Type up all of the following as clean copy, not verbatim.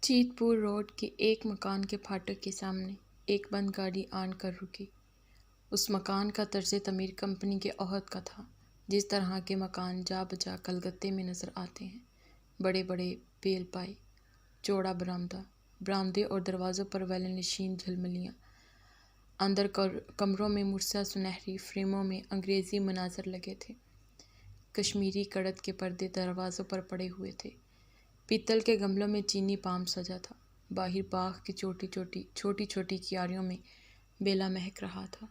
چیت پور روڈ کے ایک مکان کے پھاٹک کے سامنے ایک بند گاڑی آن کر رکی۔ اس مکان کا طرز تعمیر کمپنی کے عہد کا تھا۔ جس طرح کے مکان جا بجا کلکتے میں نظر آتے ہیں، بڑے بڑے بیل پائے، چوڑا برآمدہ، برآمدے اور دروازوں پر ویلن نشین جھلملیاں، اندر کمروں میں مرصع سنہری فریموں میں انگریزی مناظر لگے تھے۔ کشمیری کڑت کے پردے دروازوں پر پڑے ہوئے تھے۔ پیتل کے گملوں میں چینی پام سجا تھا۔ باہر باغ کی چھوٹی چھوٹی کیاریوں میں بیلا مہک رہا تھا۔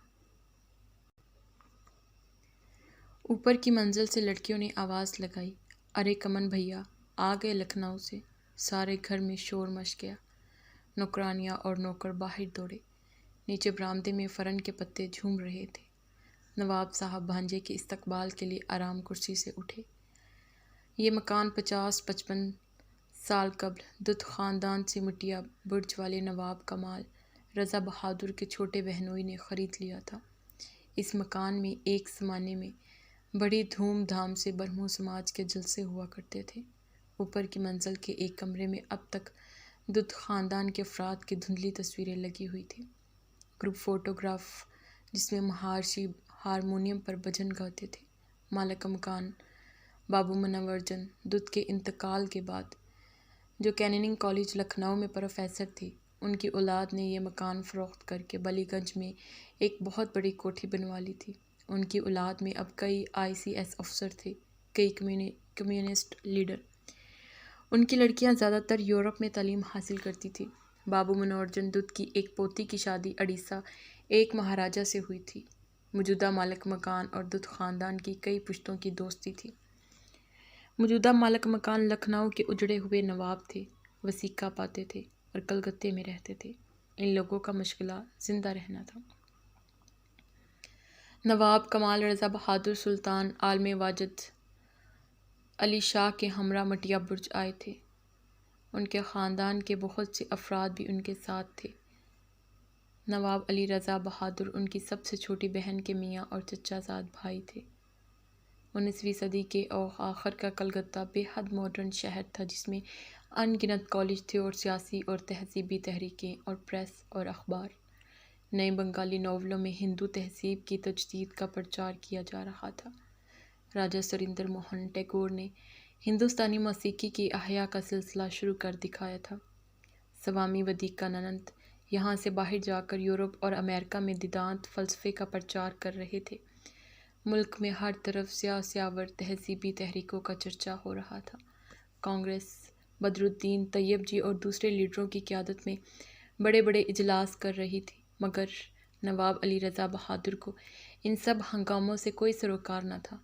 اوپر کی منزل سے لڑکیوں نے آواز لگائی، ارے کمن بھیا آ گئے لکھنؤ سے۔ سارے گھر میں شور مچ گیا۔ نوکرانیاں اور نوکر باہر دوڑے۔ نیچے برآمدے میں فرن کے پتے جھوم رہے تھے۔ نواب صاحب بھانجے کے استقبال کے لیے آرام کرسی سے اٹھے۔ یہ مکان 50-55 سال قبل دت خاندان سے مٹیا برج والے نواب کمال رضا بہادر کے چھوٹے بہنوئی نے خرید لیا تھا۔ اس مکان میں ایک زمانے میں بڑی دھوم دھام سے برہمو سماج کے جلسے ہوا کرتے تھے۔ اوپر کی منزل کے ایک کمرے میں اب تک دت خاندان کے افراد کی دھندلی تصویریں لگی ہوئی تھیں۔ گروپ فوٹوگراف جس میں مہارشی ہارمونیم پر بھجن گاتے تھے۔ مالک مکان بابو منور جن دت کے انتقال کے بعد جو کینننگ کالج لکھنؤ میں پروفیسر تھے، ان کی اولاد نے یہ مکان فروخت کر کے بلی گنج میں ایک بہت بڑی کوٹھی بنوا لی تھی۔ ان کی اولاد میں اب کئی ICS افسر تھے، کئی کمیونسٹ لیڈر۔ ان کی لڑکیاں زیادہ تر یورپ میں تعلیم حاصل کرتی تھیں۔ بابو منور جن دت کی ایک پوتی کی شادی اڑیسہ ایک مہاراجا سے ہوئی تھی۔ موجودہ مالک مکان اور دت خاندان کی کئی پشتوں کی دوستی تھی۔ موجودہ مالک مکان لکھنؤ کے اجڑے ہوئے نواب تھے، وثیقہ پاتے تھے اور کلکتے میں رہتے تھے۔ ان لوگوں کا مشغلہ زندہ رہنا تھا۔ نواب کمال رضا بہادر سلطان عالم واجد علی شاہ کے ہمراہ مٹیا برج آئے تھے۔ ان کے خاندان کے بہت سے افراد بھی ان کے ساتھ تھے۔ نواب علی رضا بہادر ان کی سب سے چھوٹی بہن کے میاں اور چچا زاد بھائی تھے۔ 19ویں صدی کے آخر کا کلکتہ بے حد ماڈرن شہر تھا، جس میں ان گنت کالج تھے اور سیاسی اور تہذیبی تحریکیں اور پریس اور اخبار۔ نئے بنگالی ناولوں میں ہندو تہذیب کی تجدید کا پرچار کیا جا رہا تھا۔ راجا سریندر موہن ٹیگور نے ہندوستانی موسیقی کی احیا کا سلسلہ شروع کر دکھایا تھا۔ سوامی ودیکانند یہاں سے باہر جا کر یورپ اور امریکہ میں دیدانت فلسفے کا پرچار کر رہے تھے۔ ملک میں ہر طرف سیاور تہذیبی تحریکوں کا چرچا ہو رہا تھا۔ کانگریس بدرالدین طیب جی اور دوسرے لیڈروں کی قیادت میں بڑے بڑے اجلاس کر رہی تھی، مگر نواب علی رضا بہادر کو ان سب ہنگاموں سے کوئی سروکار نہ تھا۔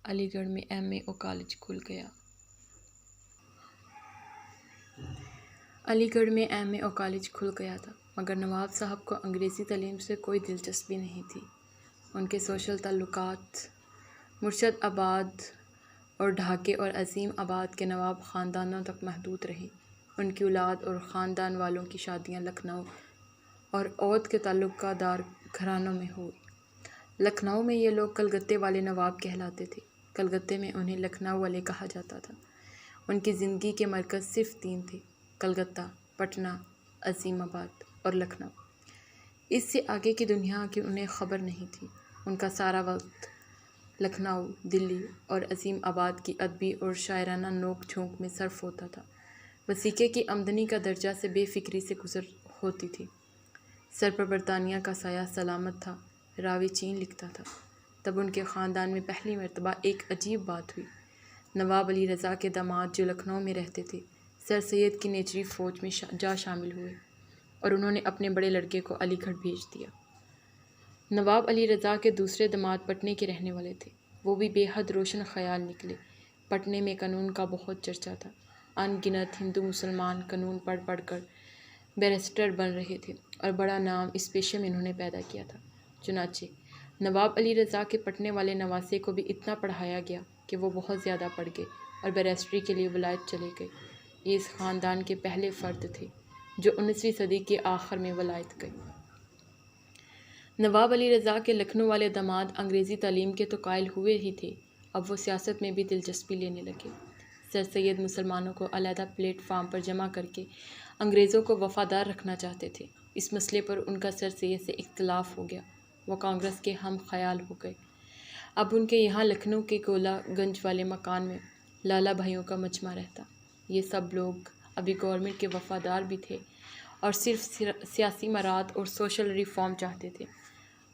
علی گڑھ میں MAO کالج کھل گیا۔ علی گڑھ میں MAO کالج کھل گیا تھا، مگر نواب صاحب کو انگریزی تعلیم سے کوئی دلچسپی نہیں تھی۔ ان کے سوشل تعلقات مرشد آباد اور ڈھاکے اور عظیم آباد کے نواب خاندانوں تک محدود رہے۔ ان کی اولاد اور خاندان والوں کی شادیاں لکھنؤ اور اودھ کے تعلقہ دار گھرانوں میں ہوئی۔ لکھنؤ میں یہ لوگ کلکتے والے نواب کہلاتے تھے۔ کلکتے میں انہیں لکھنؤ والے کہا جاتا تھا۔ ان کی زندگی کے مرکز صرف 3 تھے: کلکتہ، پٹنہ، عظیم آباد اور لکھنؤ۔ اس سے آگے کی دنیا کی انہیں خبر نہیں تھی۔ ان کا سارا وقت لکھنؤ، دلی اور عظیم آباد کی ادبی اور شاعرانہ نوک جھونک میں صرف ہوتا تھا۔ وثیقے کی آمدنی کا درجہ سے بے فکری سے گزر ہوتی تھی۔ سر پر برطانیہ کا سایہ سلامت تھا۔ راوی چین لکھتا تھا، تب ان کے خاندان میں پہلی مرتبہ ایک عجیب بات ہوئی۔ نواب علی رضا کے داماد جو لکھنؤ میں رہتے تھے، سر سید کی نیچری فوج میں جا شامل ہوئے اور انہوں نے اپنے بڑے لڑکے کو علی گڑھ بھیج دیا۔ نواب علی رضا کے دوسرے داماد پٹنے کے رہنے والے تھے۔ وہ بھی بے حد روشن خیال نکلے۔ پٹنے میں قانون کا بہت چرچا تھا۔ ان گنت ہندو مسلمان قانون پڑھ کر بیرسٹر بن رہے تھے اور بڑا نام اس پیشے میں انہوں نے پیدا کیا تھا۔ چنانچہ نواب علی رضا کے پٹنے والے نواسے کو بھی اتنا پڑھایا گیا کہ وہ بہت زیادہ پڑھ گئے اور بیرسٹری کے لیے ولایت چلے گئے۔ یہ اس خاندان کے پہلے فرد تھے جو 19ویں صدی کے آخر میں ولایت گئے۔ نواب علی رضا کے لکھنؤ والے داماد انگریزی تعلیم کے تو قائل ہوئے ہی تھے، اب وہ سیاست میں بھی دلچسپی لینے لگے۔ سر سید مسلمانوں کو علیحدہ پلیٹ فارم پر جمع کر کے انگریزوں کو وفادار رکھنا چاہتے تھے۔ اس مسئلے پر ان کا سر سید سے اختلاف ہو گیا۔ وہ کانگریس کے ہم خیال ہو گئے۔ اب ان کے یہاں لکھنؤ کے گولا گنج والے مکان میں لالا بھائیوں کا مجمع رہتا۔ یہ سب لوگ ابھی گورنمنٹ کے وفادار بھی تھے اور صرف سیاسی مراد اور سوشل ریفارم چاہتے تھے۔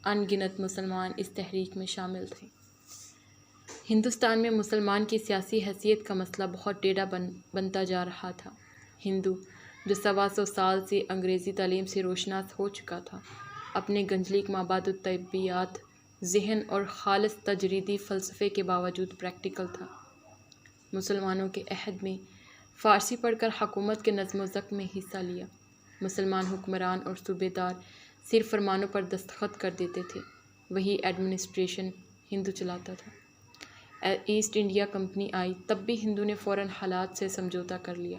ان گنت مسلمان اس تحریک میں شامل تھے۔ ہندوستان میں مسلمان کی سیاسی حیثیت کا مسئلہ بہت ٹیڑھا بنتا جا رہا تھا۔ ہندو جو 125 سال سے انگریزی تعلیم سے روشناس ہو چکا تھا، اپنے گنجلیک مابعد الطبیعیات ذہن اور خالص تجریدی فلسفے کے باوجود پریکٹیکل تھا۔ مسلمانوں کے عہد میں فارسی پڑھ کر حکومت کے نظم و ضبط میں حصہ لیا۔ مسلمان حکمران اور صوبے دار صرف فرمانوں پر دستخط کر دیتے تھے، وہی ایڈمنسٹریشن ہندو چلاتا تھا۔ ایسٹ انڈیا کمپنی آئی تب بھی ہندو نے فوراً حالات سے سمجھوتا کر لیا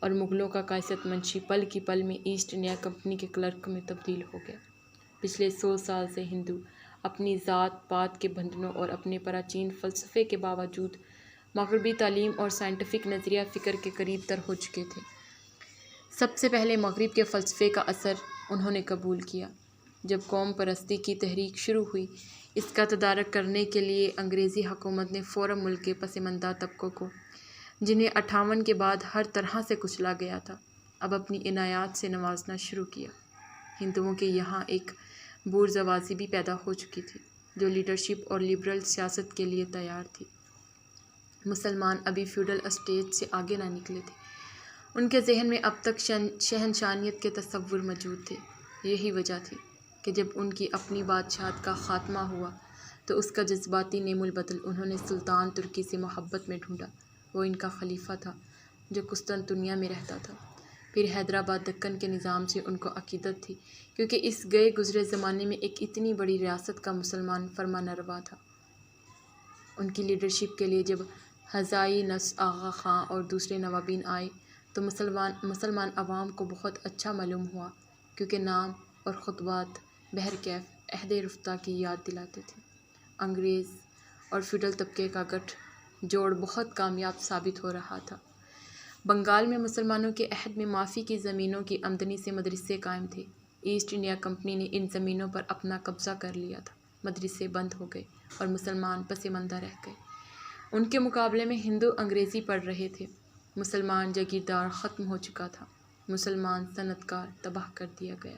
اور مغلوں کا قیصر منشی پل کی پل میں ایسٹ انڈیا کمپنی کے کلرک میں تبدیل ہو گیا۔ پچھلے 100 سال سے ہندو اپنی ذات پات کے بندھنوں اور اپنے پراچین فلسفے کے باوجود مغربی تعلیم اور سائنٹیفک نظریہ فکر کے قریب تر ہو چکے تھے۔ سب سے پہلے مغرب کے فلسفے کا اثر انہوں نے قبول کیا۔ جب قوم پرستی کی تحریک شروع ہوئی، اس کا تدارک کرنے کے لیے انگریزی حکومت نے فوراً ملک کے پسماندہ طبقوں کو، جنہیں 58 کے بعد ہر طرح سے کچلا گیا تھا، اب اپنی عنایات سے نوازنا شروع کیا۔ ہندوؤں کے یہاں ایک بورژوازی بھی پیدا ہو چکی تھی جو لیڈرشپ اور لبرل سیاست کے لیے تیار تھی۔ مسلمان ابھی فیوڈل اسٹیٹ سے آگے نہ نکلے تھے۔ ان کے ذہن میں اب تک شہنشانیت کے تصور موجود تھے۔ یہی وجہ تھی کہ جب ان کی اپنی بادشاہت کا خاتمہ ہوا تو اس کا جذباتی نیم البدل انہوں نے سلطان ترکی سے محبت میں ڈھونڈا۔ وہ ان کا خلیفہ تھا جو قسطنطنیہ میں رہتا تھا۔ پھر حیدرآباد دکن کے نظام سے ان کو عقیدت تھی، کیونکہ اس گئے گزرے زمانے میں ایک اتنی بڑی ریاست کا مسلمان فرمانروا تھا۔ ان کی لیڈرشپ کے لیے جب ہزائی نصر آغا خاں اور دوسرے نوابین آئے تو مسلمان عوام کو بہت اچھا معلوم ہوا، کیونکہ نام اور خطبات بہرکیف عہد رفتہ کی یاد دلاتے تھے۔ انگریز اور فیوڈل طبقے کا گٹھ جوڑ بہت کامیاب ثابت ہو رہا تھا۔ بنگال میں مسلمانوں کے عہد میں معافی کی زمینوں کی آمدنی سے مدرسے قائم تھے۔ ایسٹ انڈیا کمپنی نے ان زمینوں پر اپنا قبضہ کر لیا تھا، مدرسے بند ہو گئے اور مسلمان پسماندہ رہ گئے۔ ان کے مقابلے میں ہندو انگریزی پڑھ رہے تھے۔ مسلمان جاگیردار ختم ہو چکا تھا۔ مسلمان صنعت کار تباہ کر دیا گیا۔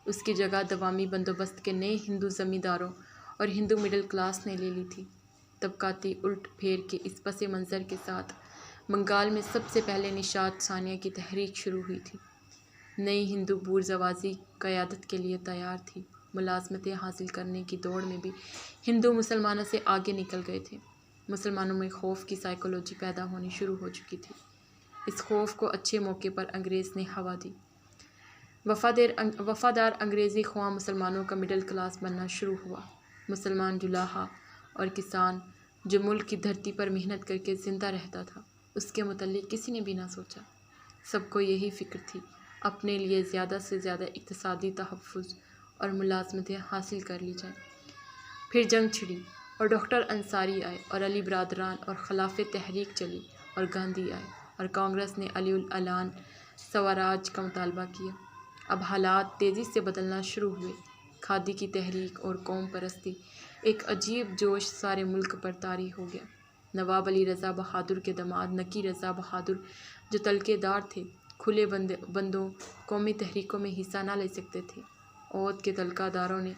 اس کی جگہ عوامی بندوبست کے نئے ہندو زمینداروں اور ہندو مڈل کلاس نے لے لی تھی۔ طبقاتی الٹ پھیر کے اس پس منظر کے ساتھ بنگال میں سب سے پہلے نشاط ثانیہ کی تحریک شروع ہوئی تھی۔ نئی ہندو بورژوازی قیادت کے لیے تیار تھی۔ ملازمتیں حاصل کرنے کی دوڑ میں بھی ہندو مسلمانوں سے آگے نکل گئے تھے۔ مسلمانوں میں خوف کی سائیکولوجی پیدا ہونی شروع ہو چکی تھی۔ اس خوف کو اچھے موقع پر انگریز نے ہوا دی۔ وفادار انگریزی خواہ مسلمانوں کا مڈل کلاس بننا شروع ہوا۔ مسلمان جلاہا اور کسان جو ملک کی دھرتی پر محنت کر کے زندہ رہتا تھا، اس کے متعلق کسی نے بھی نہ سوچا۔ سب کو یہی فکر تھی اپنے لیے زیادہ سے زیادہ اقتصادی تحفظ اور ملازمتیں حاصل کر لی جائیں۔ پھر جنگ چھڑی اور ڈاکٹر انصاری آئے اور علی برادران اور خلاف تحریک چلی اور گاندھی آئے اور کانگریس نے علی الاعلان سوراج کا مطالبہ کیا۔ اب حالات تیزی سے بدلنا شروع ہوئے۔ کھادی کی تحریک اور قوم پرستی ایک عجیب جوش سارے ملک پر طاری ہو گیا۔ نواب علی رضا بہادر کے داماد نکی رضا بہادر جو تلکے دار تھے، کھلے بندوں قومی تحریکوں میں حصہ نہ لے سکتے تھے۔ اودھ کے تلکہ داروں نے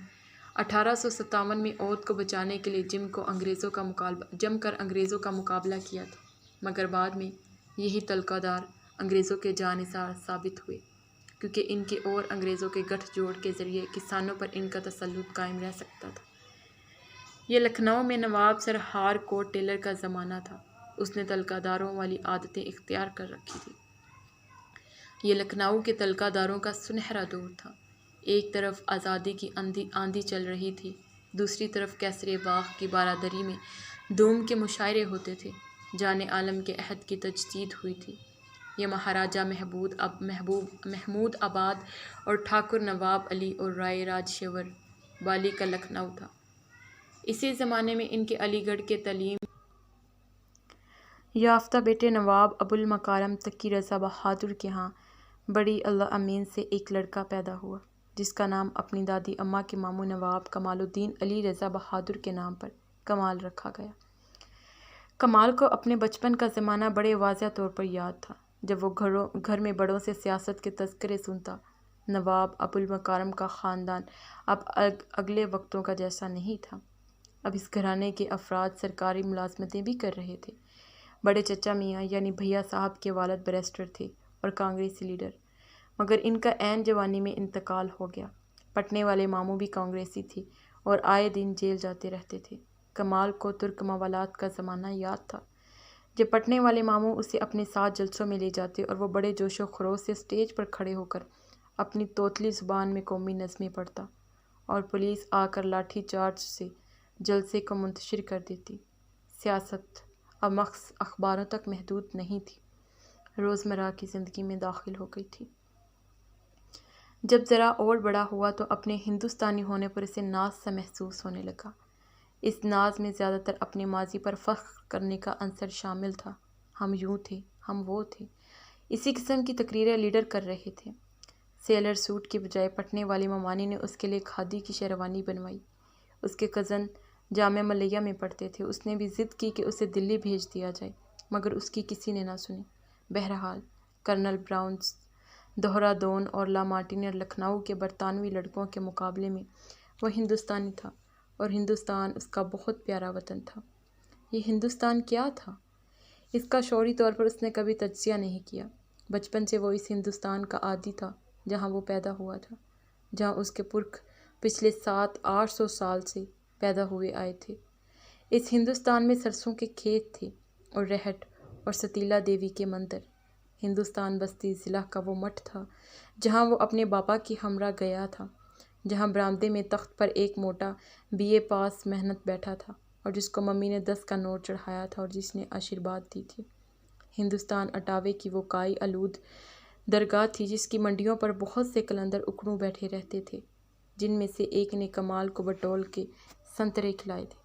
1857 میں اودھ کو بچانے کے لیے جم کر انگریزوں کا مقابلہ کیا تھا، مگر بعد میں یہی تلکہ دار انگریزوں کے جانثار ثابت ہوئے، کیونکہ ان کے اور انگریزوں کے گٹھ جوڑ کے ذریعے کسانوں پر ان کا تسلط قائم رہ سکتا تھا۔ یہ لکھنؤ میں نواب سر ہار کوٹ ٹیلر کا زمانہ تھا۔ اس نے تلکہ داروں والی عادتیں اختیار کر رکھی تھی۔ یہ لکھنؤ کے تلکہ داروں کا سنہرا دور تھا۔ ایک طرف آزادی کی آندھی چل رہی تھی، دوسری طرف کیسر باغ کی بارادری میں دوم کے مشاعرے ہوتے تھے۔ جان عالم کے عہد کی تجدید ہوئی تھی۔ یہ مہاراجہ محمود آباد اور ٹھاکر نواب علی اور رائے راجیشور بالی کا لکھنؤ تھا۔ اسی زمانے میں ان کے علی گڑھ کے تعلیم یافتہ بیٹے نواب ابوالمکارم تقی رضا بہادر کے ہاں بڑی اللہ امین سے ایک لڑکا پیدا ہوا جس کا نام اپنی دادی اماں کے ماموں نواب کمال الدین علی رضا بہادر کے نام پر کمال رکھا گیا۔ کمال کو اپنے بچپن کا زمانہ بڑے واضح طور پر یاد تھا جب وہ گھر میں بڑوں سے سیاست کے تذکرے سنتا۔ نواب ابوالمکارم کا خاندان اب اگلے وقتوں کا جیسا نہیں تھا۔ اب اس گھرانے کے افراد سرکاری ملازمتیں بھی کر رہے تھے۔ بڑے چچا میاں یعنی بھیا صاحب کے والد بیرسٹر تھے اور کانگریسی لیڈر، مگر ان کا عین جوانی میں انتقال ہو گیا۔ پٹنے والے ماموں بھی کانگریسی تھے اور آئے دن جیل جاتے رہتے تھے۔ کمال کو ترک موالات کا زمانہ یاد تھا جب پٹنے والے ماموں اسے اپنے ساتھ جلسوں میں لے جاتے اور وہ بڑے جوش و خروش سے اسٹیج پر کھڑے ہو کر اپنی توتلی زبان میں قومی نظمیں پڑھتا اور پولیس آ کر لاٹھی چارج سے جلسے کو منتشر کر دیتی۔ سیاست اب محض اخباروں تک محدود نہیں تھی، روزمرہ کی زندگی میں داخل ہو گئی تھی۔ جب ذرا اور بڑا ہوا تو اپنے ہندوستانی ہونے پر اسے ناز سا محسوس ہونے لگا۔ اس ناز میں زیادہ تر اپنے ماضی پر فخر کرنے کا عنصر شامل تھا۔ ہم یوں تھے، ہم وہ تھے، اسی قسم کی تقریریں لیڈر کر رہے تھے۔ سیلر سوٹ کی بجائے پٹنے والے ممانی نے اس کے لیے کھادی کی شیروانی بنوائی۔ اس کے کزن جامعہ ملیہ میں پڑھتے تھے۔ اس نے بھی ضد کی کہ اسے دلی بھیج دیا جائے، مگر اس کی کسی نے نہ سنی۔ بہرحال کرنل براؤنز، دہرادون اور لا مارٹینر لکھنؤ کے برطانوی لڑکوں کے مقابلے میں وہ ہندوستانی تھا، اور ہندوستان اس کا بہت پیارا وطن تھا۔ یہ ہندوستان کیا تھا؟ اس کا شعوری طور پر اس نے کبھی تجزیہ نہیں کیا۔ بچپن سے وہ اس ہندوستان کا عادی تھا جہاں وہ پیدا ہوا تھا، جہاں اس کے پرکھ پچھلے 700-800 سال سے پیدا ہوئے آئے تھے۔ اس ہندوستان میں سرسوں کے کھیت تھے اور رہٹ اور ستیلا دیوی کے مندر۔ ہندوستان بستی ضلع کا وہ مٹھ تھا جہاں وہ اپنے باپا کی ہمراہ گیا تھا، جہاں برآمدے میں تخت پر ایک موٹا BA پاس محنت بیٹھا تھا اور جس کو ممی نے 10 کا نوٹ چڑھایا تھا اور جس نے آشیرواد دی تھی۔ ہندوستان اٹاوے کی وہ کائی آلود درگاہ تھی جس کی منڈیوں پر بہت سے قلندر اکڑوں بیٹھے رہتے تھے، جن میں سے ایک نے کمال کو بٹول کے سنترے کھلائے تھے۔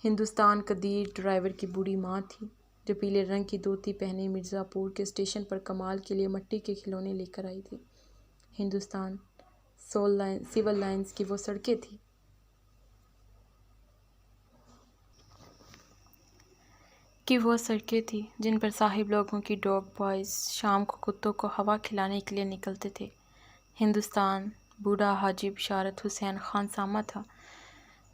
ہندوستان قدیر ڈرائیور کی بوڑھی ماں تھی جو پیلے رنگ کی دھوتی پہنے مرزا پور کے اسٹیشن پر کمال کے لیے مٹی کے کھلونے لے کر آئی تھی۔ ہندوستان سول لائنز کی وہ سڑکیں تھیں جن پر صاحب لوگوں کی ڈاگ بوائز شام کو کتوں کو ہوا کھلانے کے لیے نکلتے تھے۔ ہندوستان بوڑھا حاجی بشارت حسین خان سامہ تھا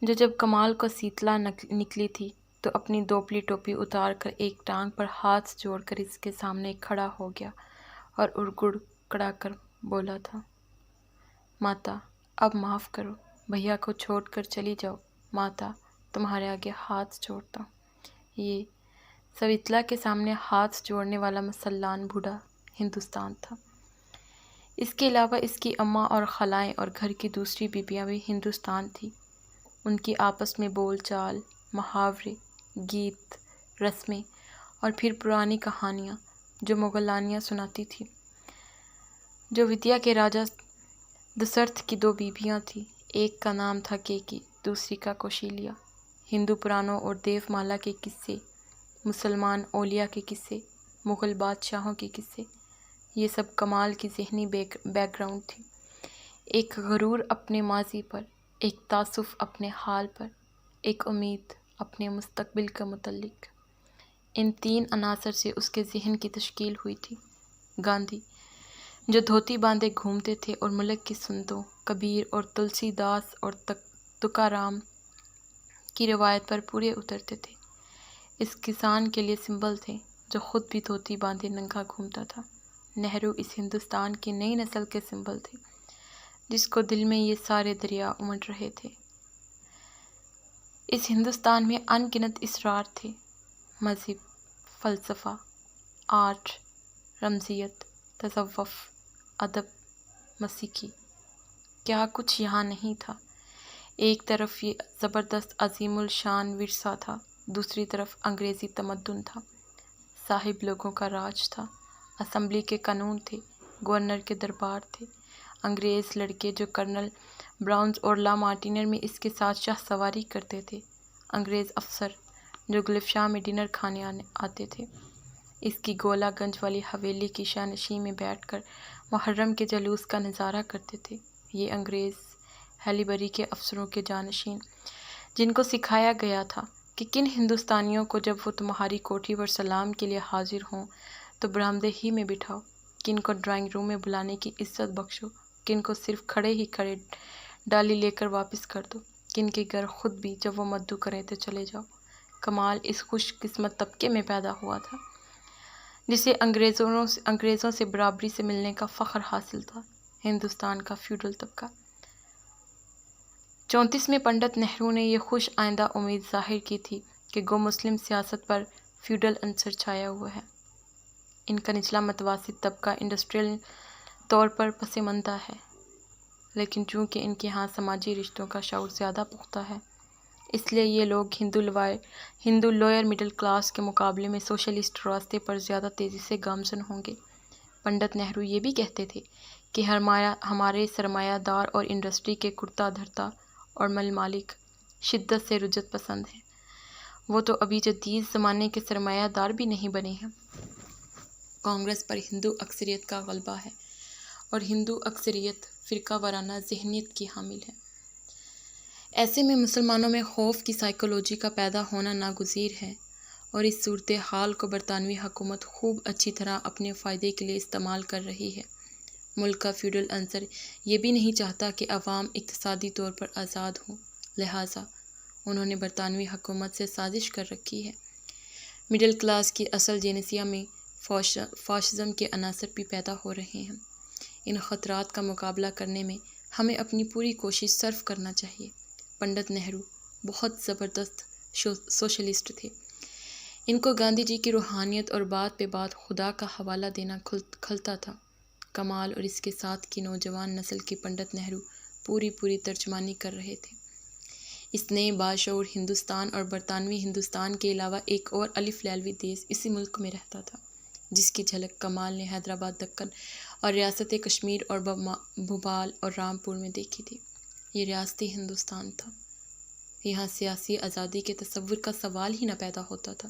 جو جب کمال کو سیتلا نکلی تھی تو اپنی دوپلی ٹوپی اتار کر ایک ٹانگ پر ہاتھ جوڑ کر اس کے سامنے کھڑا ہو گیا اور اڑ کڑا کر بولا تھا، ماتا اب معاف کرو، بھیا کو چھوڑ کر چلی جاؤ، ماتا تمہارے آگے ہاتھ جوڑتا ہوں۔ یہ سویتلا کے سامنے ہاتھ جوڑنے والا مسلمان بوڑھا ہندوستان تھا۔ اس کے علاوہ اس کی اماں اور خالائیں اور گھر کی دوسری بیبیاں بھی ہندوستان تھیں۔ ان کی آپس میں بول چال، محاورے، گیت، رسمیں اور پھر پرانی کہانیاں جو مغلانیاں سناتی تھیں۔ جو ودیا کے راجا دسرتھ کی 2 بیبیاں تھیں، ایک کا نام تھا کیکی، دوسری کا کوشلیا۔ ہندو پرانوں اور دیو مالا کے قصے، مسلمان اولیاء کے قصے، مغل بادشاہوں کے قصے، یہ سب کمال کی ذہنی بیک گراؤنڈ تھی۔ ایک غرور اپنے ماضی پر، ایک تعصب اپنے حال پر، ایک امید اپنے مستقبل کے متعلق۔ ان 3 عناصر سے اس کے ذہن کی تشکیل ہوئی تھی۔ گاندھی جو دھوتی باندھے گھومتے تھے اور ملک کی سنتوں، کبیر اور تلسی داس اور تکارام کی روایت پر پورے اترتے تھے، اس کسان کے لیے سمبل تھے جو خود بھی دھوتی باندھے ننگا گھومتا تھا۔ نہرو اس ہندوستان کی نئی نسل کے سمبل تھے جس کو دل میں یہ سارے دریا امڈ رہے تھے۔ اس ہندوستان میں ان گنت اسرار تھے، مذہب، فلسفہ، آرٹ، رمزیت، تصوف، ادب، موسیقی، کیا کچھ یہاں نہیں تھا۔ ایک طرف یہ زبردست عظیم الشان ورثہ تھا، دوسری طرف انگریزی تمدن تھا، صاحب لوگوں کا راج تھا، اسمبلی کے قانون تھے، گورنر کے دربار تھے، انگریز لڑکے جو کرنل براؤنز اور لا مارٹینر میں اس کے ساتھ شاہ سواری کرتے تھے، انگریز افسر جو گلف شاہ میں ڈنر کھانے آتے تھے۔ اس کی گولہ گنج والی حویلی کی شاہنشین میں بیٹھ کر محرم کے جلوس کا نظارہ کرتے تھے یہ انگریز ہیلیبری کے افسروں کے جانشین، جن کو سکھایا گیا تھا کہ کن ہندوستانیوں کو جب وہ تمہاری کوٹھی پر سلام کے لیے حاضر ہوں تو برآمدے ہی میں بٹھاؤ، کن کو ڈرائنگ روم میں بلانے کی عزت بخشو، کن کو صرف کھڑے ہی کھڑے ڈالی لے کر واپس کر دو، کن کے گھر خود بھی جب وہ مدعو کریں تو چلے جاؤ۔ کمال اس خوش قسمت طبقے میں پیدا ہوا تھا جسے انگریزوں سے برابری سے ملنے کا فخر حاصل تھا، ہندوستان کا فیوڈل طبقہ۔ 34 میں پنڈت نہرو نے یہ خوش آئندہ امید ظاہر کی تھی کہ گو مسلم سیاست پر فیوڈل عنصر چھایا ہوا ہے، ان کا نچلا متوسط طبقہ انڈسٹریل طور پر پسماندہ ہے، لیکن چونکہ ان کے ہاں سماجی رشتوں کا شعور زیادہ پختہ ہے، اس لیے یہ لوگ ہندو لوئر مڈل کلاس کے مقابلے میں سوشلسٹ راستے پر زیادہ تیزی سے گامزن ہوں گے۔ پنڈت نہرو یہ بھی کہتے تھے کہ ہمارے سرمایہ دار اور انڈسٹری کے کرتا دھرتا اور مل مالک شدت سے رجعت پسند ہیں، وہ تو ابھی جدید زمانے کے سرمایہ دار بھی نہیں بنے ہیں۔ کانگریس پر ہندو اکثریت کا غلبہ ہے اور ہندو اکثریت فرقہ وارانہ ذہنیت کی حامل ہے۔ ایسے میں مسلمانوں میں خوف کی سائیکولوجی کا پیدا ہونا ناگزیر ہے، اور اس صورتحال کو برطانوی حکومت خوب اچھی طرح اپنے فائدے کے لیے استعمال کر رہی ہے۔ ملک کا فیوڈل عنصر یہ بھی نہیں چاہتا کہ عوام اقتصادی طور پر آزاد ہوں، لہٰذا انہوں نے برطانوی حکومت سے سازش کر رکھی ہے۔ مڈل کلاس کی اصل جینسیا میں فاشزم کے عناصر بھی پیدا ہو رہے ہیں۔ ان خطرات کا مقابلہ کرنے میں ہمیں اپنی پوری کوشش صرف کرنا چاہیے۔ پنڈت نہرو بہت زبردست سوشلسٹ تھے، ان کو گاندھی جی کی روحانیت اور بات پہ بات خدا کا حوالہ دینا کھلتا تھا۔ کمال اور اس کے ساتھ کی نوجوان نسل کی پنڈت نہرو پوری ترجمانی کر رہے تھے۔ اس نئے باشعور ہندوستان اور برطانوی ہندوستان کے علاوہ ایک اور الف لیلوی دیس اسی ملک میں رہتا تھا، جس کی جھلک کمال نے حیدرآباد دکن اور ریاست کشمیر اور بھوپال اور رامپور میں دیکھی تھی۔ یہ ریاستی ہندوستان تھا، یہاں سیاسی آزادی کے تصور کا سوال ہی نہ پیدا ہوتا تھا۔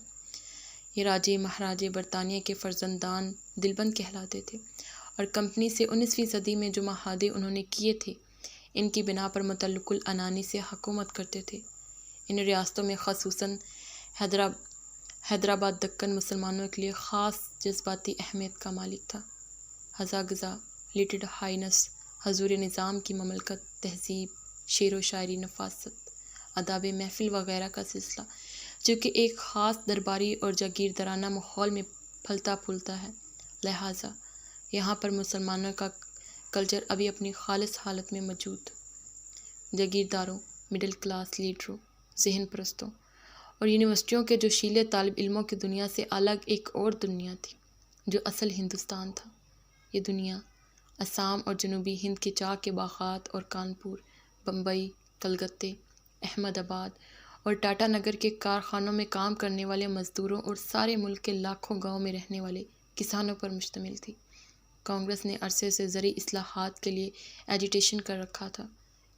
یہ راجے مہاراجے برطانیہ کے فرزندان دلبند کہلاتے تھے، اور کمپنی سے 19ویں صدی میں جو معاہدے انہوں نے کیے تھے، ان کی بنا پر مطلق العنانی سے حکومت کرتے تھے۔ ان ریاستوں میں خصوصاً حیدرآباد دکن مسلمانوں کے لیے خاص جذباتی اہمیت کا مالک تھا۔ ہزا گزا لیٹڈ ہائنس حضور نظام کی مملکت، تہذیب، شعر و شاعری، نفاست، آداب محفل وغیرہ کا سلسلہ جو کہ ایک خاص درباری اور جاگیردارانہ ماحول میں پھلتا پھولتا ہے، لہٰذا یہاں پر مسلمانوں کا کلچر ابھی اپنی خالص حالت میں موجود۔ جاگیرداروں، مڈل کلاس لیڈروں، ذہن پرستوں اور یونیورسٹیوں کے جوشیلے طالب علموں کی دنیا سے الگ ایک اور دنیا تھی جو اصل ہندوستان تھا۔ یہ دنیا آسام اور جنوبی ہند کے چائے کے باغات اور کانپور، بمبئی، کلکتہ، احمد آباد اور ٹاٹا نگر کے کارخانوں میں کام کرنے والے مزدوروں اور سارے ملک کے لاکھوں گاؤں میں رہنے والے کسانوں پر مشتمل تھی۔ کانگریس نے عرصے سے زرعی اصلاحات کے لیے ایجیٹیشن کر رکھا تھا۔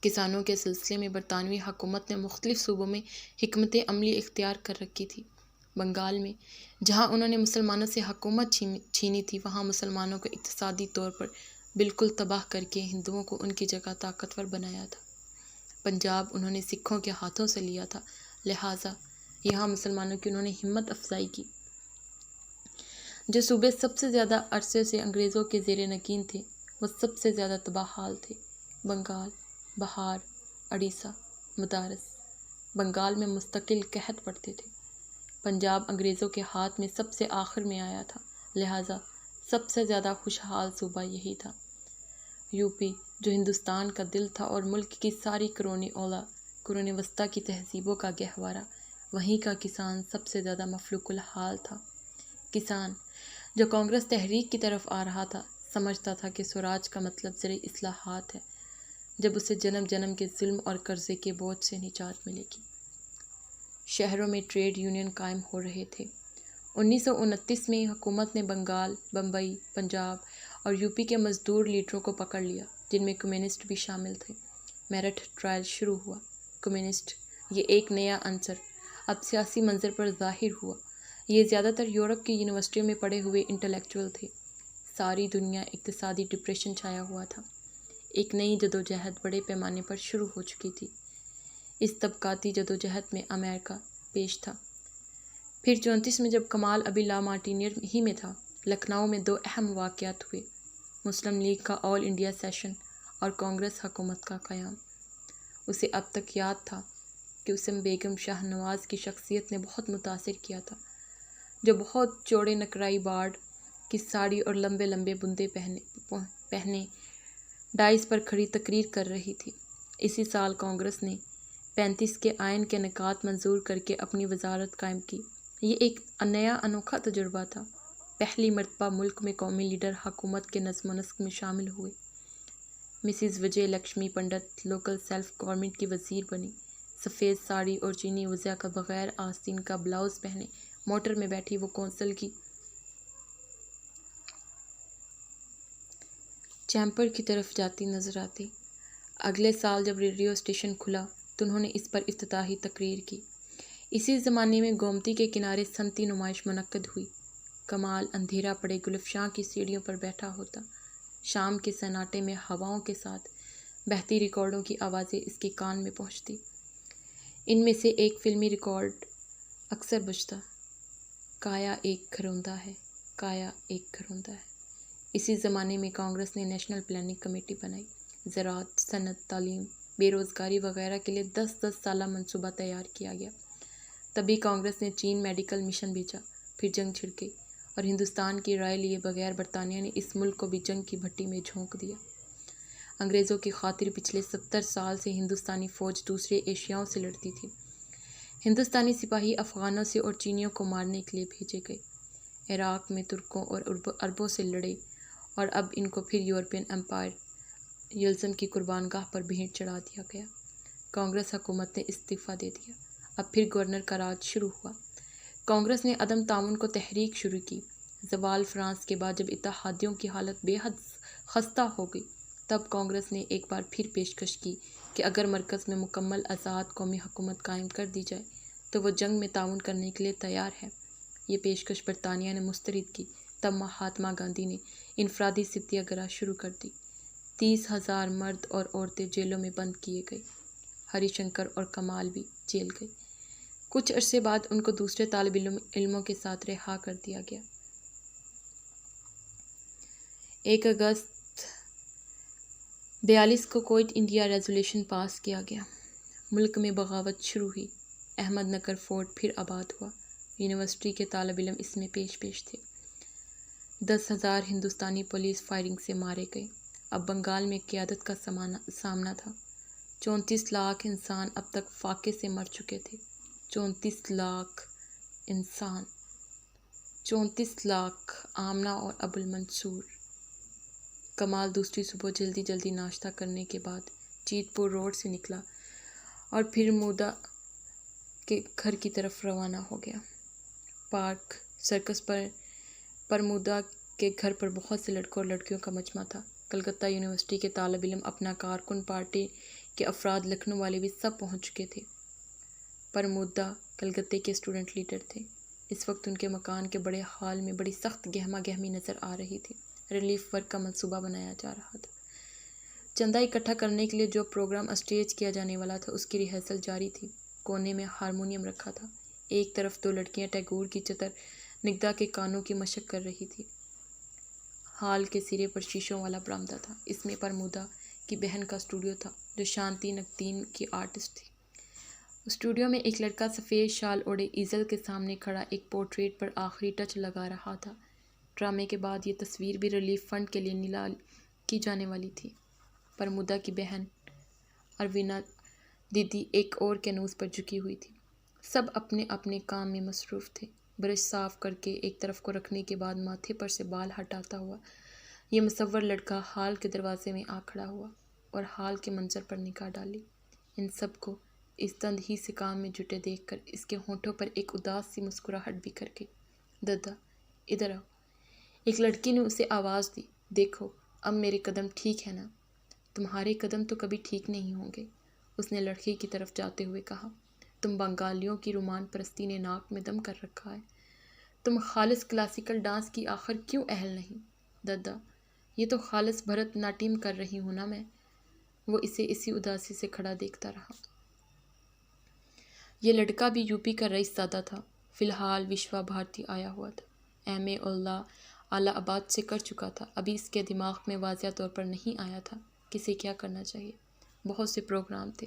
کسانوں کے سلسلے میں برطانوی حکومت نے مختلف صوبوں میں حکمت عملی اختیار کر رکھی تھی۔ بنگال میں جہاں انہوں نے مسلمانوں سے حکومت چھینی تھی، وہاں مسلمانوں کو اقتصادی طور پر بالکل تباہ کر کے ہندوؤں کو ان کی جگہ طاقتور بنایا تھا۔ پنجاب انہوں نے سکھوں کے ہاتھوں سے لیا تھا، لہٰذا یہاں مسلمانوں کی انہوں نے ہمت افزائی کی۔ جو صوبے سب سے زیادہ عرصے سے انگریزوں کے زیر نگین تھے، وہ سب سے زیادہ تباہ حال تھے: بنگال، بہار، اڑیسہ، مدراس۔ بنگال میں مستقل قحط پڑتے تھے۔ پنجاب انگریزوں کے ہاتھ میں سب سے آخر میں آیا تھا، لہٰذا سب سے زیادہ خوشحال صوبہ یہی تھا۔ یوپی جو ہندوستان کا دل تھا اور ملک کی ساری قرون وسطیٰ کی تہذیبوں کا گہوارہ، وہیں کا کسان سب سے زیادہ مفلوق الحال تھا۔ کسان جو کانگریس تحریک کی طرف آ رہا تھا، سمجھتا تھا کہ سوراج کا مطلب زرعی اصلاحات ہے، جب اسے جنم جنم کے ظلم اور قرضے کے بوجھ سے نجات ملے گی۔ شہروں میں ٹریڈ یونین قائم ہو رہے تھے۔ 1929 میں حکومت نے بنگال، بمبئی، پنجاب اور یوپی کے مزدور لیڈروں کو پکڑ لیا، جن میں کمیونسٹ بھی شامل تھے۔ میرٹھ ٹرائل شروع ہوا۔ کمیونسٹ، یہ ایک نیا عنصر، اب سیاسی منظر پر ظاہر ہوا۔ یہ زیادہ تر یورپ کی یونیورسٹیوں میں پڑھے ہوئے انٹلیکچوئل تھے۔ ساری دنیا اقتصادی ڈپریشن چھایا ہوا تھا۔ ایک نئی جدوجہد بڑے پیمانے پر شروع ہو چکی تھی۔ اس طبقاتی جدوجہد میں امریکہ پیش تھا۔ پھر 34 میں جب کمال ابھی لا مارٹینیر ہی میں تھا، لکھنؤ میں 2 اہم واقعات ہوئے: مسلم لیگ کا آل انڈیا سیشن اور کانگریس حکومت کا قیام۔ اسے اب تک یاد تھا کہ اسے بیگم شاہ نواز کی شخصیت نے بہت متاثر کیا تھا، جو بہت چوڑے نکرائی باڑ کی ساڑی اور لمبے لمبے بندے پہنے ڈائز پر کھڑی تقریر کر رہی تھی۔ اسی سال کانگریس نے 35 کے آئین کے نکات منظور کر کے اپنی وزارت قائم کی۔ یہ ایک نیا انوکھا تجربہ تھا۔ پہلی مرتبہ ملک میں قومی لیڈر حکومت کے نظم و نسق میں شامل ہوئے۔ Mrs Vijaya Lakshmi Pandit local self government کی وزیر بنی۔ سفید ساڑی اور چینی وضع کا بغیر آستین کا بلاؤز پہنے موٹر میں بیٹھی وہ کونسل کی چیمبر کی طرف جاتی نظر آتی۔ اگلے سال جب ریڈیو اسٹیشن کھلا تو انہوں نے اس پر افتتاحی تقریر کی۔ اسی زمانے میں گومتی کے کنارے صنعتی نمائش منعقد ہوئی۔ کمال اندھیرا پڑے گلفشاں کی سیڑھیوں پر بیٹھا ہوتا۔ شام کے سناٹے میں ہواؤں کے ساتھ بہتی ریکارڈوں کی آوازیں اس کے کان میں پہنچتی۔ ان میں سے ایک فلمی ریکارڈ اکثر بجتا: کایا ایک گھروندہ ہے، کایا ایک گھروندہ ہے۔ اسی زمانے میں کانگریس نے نیشنل پلاننگ کمیٹی بنائی۔ زراعت، صنعت، تعلیم، بے روزگاری وغیرہ کے لیے 10 سالہ منصوبہ تیار کیا گیا۔ تبھی کانگریس نے چین میڈیکل مشن بھیجا۔ پھر جنگ چھڑ گئی اور ہندوستان کی رائے لیے بغیر برطانیہ نے اس ملک کو بھی جنگ کی بھٹی میں جھونک دیا۔ انگریزوں کی خاطر پچھلے 70 سال سے ہندوستانی فوج دوسرے ایشیاؤں سے لڑتی تھی۔ ہندوستانی سپاہی افغانوں سے اور چینیوں کو مارنے کے لیے بھیجے گئے۔ عراق میں ترکوں اور عربوں سے لڑے اور اب ان کو پھر یورپین امپیریلزم کی قربان گاہ پر بھیٹ چڑھا دیا گیا۔ کانگریس حکومت نے استعفیٰ دے دیا۔ اب پھر گورنر کا راج شروع ہوا۔ کانگریس نے عدم تعاون کو تحریک شروع کی۔ زوال فرانس کے بعد جب اتحادیوں کی حالت بے حد خستہ ہو گئی، تب کانگریس نے ایک بار پھر پیشکش کی کہ اگر مرکز میں مکمل آزاد قومی حکومت قائم کر دی جائے تو وہ جنگ میں تعاون کرنے کے لیے تیار ہے۔ یہ پیشکش برطانیہ نے مسترد کی۔ تب مہاتما گاندھی نے انفرادی ستیہ گرہ شروع کر دی۔ 30,000 مرد اور عورتیں جیلوں میں بند کیے گئے۔ ہری شنکر اور کمال بھی جیل گئے۔ کچھ عرصے بعد ان کو دوسرے طالب علموں کے ساتھ رہا کر دیا گیا۔ 1 اگست 42 کو کوئٹ انڈیا ریزولوشن پاس کیا گیا۔ ملک میں بغاوت شروع ہوئی۔ احمد نگر فورٹ پھر آباد ہوا۔ یونیورسٹی کے طالب علم اس میں پیش تھے۔ 10,000 ہندوستانی پولیس فائرنگ سے مارے گئے۔ اب بنگال میں قیادت کا سامنا تھا۔ 34 لاکھ انسان اب تک فاقے سے مر چکے تھے۔ 34 لاکھ انسان، 34 لاکھ۔ آمنہ اور ابو المنصور۔ کمال دوسری صبح جلدی ناشتہ کرنے کے بعد جیت پور روڈ سے نکلا اور پھر مودا کے گھر کی طرف روانہ ہو گیا۔ پارک سرکس پر مودا کے گھر پر بہت سے لڑکوں اور لڑکیوں کا مجمع تھا۔ کلکتہ یونیورسٹی کے طالب علم، اپنا کارکن، پارٹی کے افراد، لکھنؤ والے بھی سب پہنچ چکے تھے۔ پر مودا کلکتہ کے اسٹوڈنٹ لیڈر تھے۔ اس وقت ان کے مکان کے بڑے ہال میں بڑی سخت گہما گہمی نظر آ رہی تھی۔ ریلیف ورک کا منصوبہ بنایا جا رہا تھا۔ چندہ اکٹھا کرنے کے لیے جو پروگرام اسٹیج کیا جانے والا تھا اس کی ریہرسل جاری تھی۔ کونے میں ہارمونیم رکھا تھا۔ ایک طرف 2 لڑکیاں ٹیگور کی چتر نگدا کے گانوں کی مشق کر رہی تھی۔ ہال کے سرے پر شیشوں والا برآمدہ تھا۔ اس میں پرمودا کی بہن کا اسٹوڈیو تھا جو شانتی نقدین کی آرٹسٹ تھی۔ اسٹوڈیو میں ایک لڑکا سفید شال اوڑھے ایزل کے سامنے کھڑا ایک پورٹریٹ پر آخری ٹچ لگا رہا تھا۔ ڈرامے کے بعد یہ تصویر بھی ریلیف فنڈ کے لیے نیلام کی جانے والی تھی۔ پرمودا کی بہن اروینا دیدی ایک اور کینوس پر جھکی ہوئی تھی۔ سب اپنے اپنے کام میں مصروف تھے۔ برش صاف کر کے ایک طرف کو رکھنے کے بعد ماتھے پر سے بال ہٹاتا ہوا یہ مصور لڑکا ہال کے دروازے میں آ کھڑا ہوا اور ہال کے منظر پر نگاہ ڈالی۔ ان سب کو اس دند ہی سے کام میں جٹے دیکھ کر اس کے ہونٹوں پر ایک اداس سی مسکراہٹ بکھر گئی۔ دادا ادھر آؤ۔ ایک لڑکی نے اسے آواز دی۔ دیکھو اب میرے قدم ٹھیک ہے نا؟ تمہارے قدم تو کبھی ٹھیک نہیں ہوں گے، اس نے لڑکی کی طرف جاتے ہوئے کہا۔ تم بنگالیوں کی رومان پرستی نے ناک میں دم کر رکھا ہے۔ تم خالص کلاسیکل ڈانس کی آخر کیوں اہل نہیں؟ دادا، یہ تو خالص بھرت ناٹیم کر رہی ہوں نا میں۔ وہ اسے اسی اداسی سے کھڑا دیکھتا رہا۔ یہ لڑکا بھی یو پی کا رئیس زادہ تھا، فی الحال وشوا بھارتی آیا ہوا تھا، ایم اے اعلیٰ آباد سے کر چکا تھا۔ ابھی اس کے دماغ میں واضح طور پر نہیں آیا تھا کہ اسے کیا کرنا چاہیے۔ بہت سے پروگرام تھے،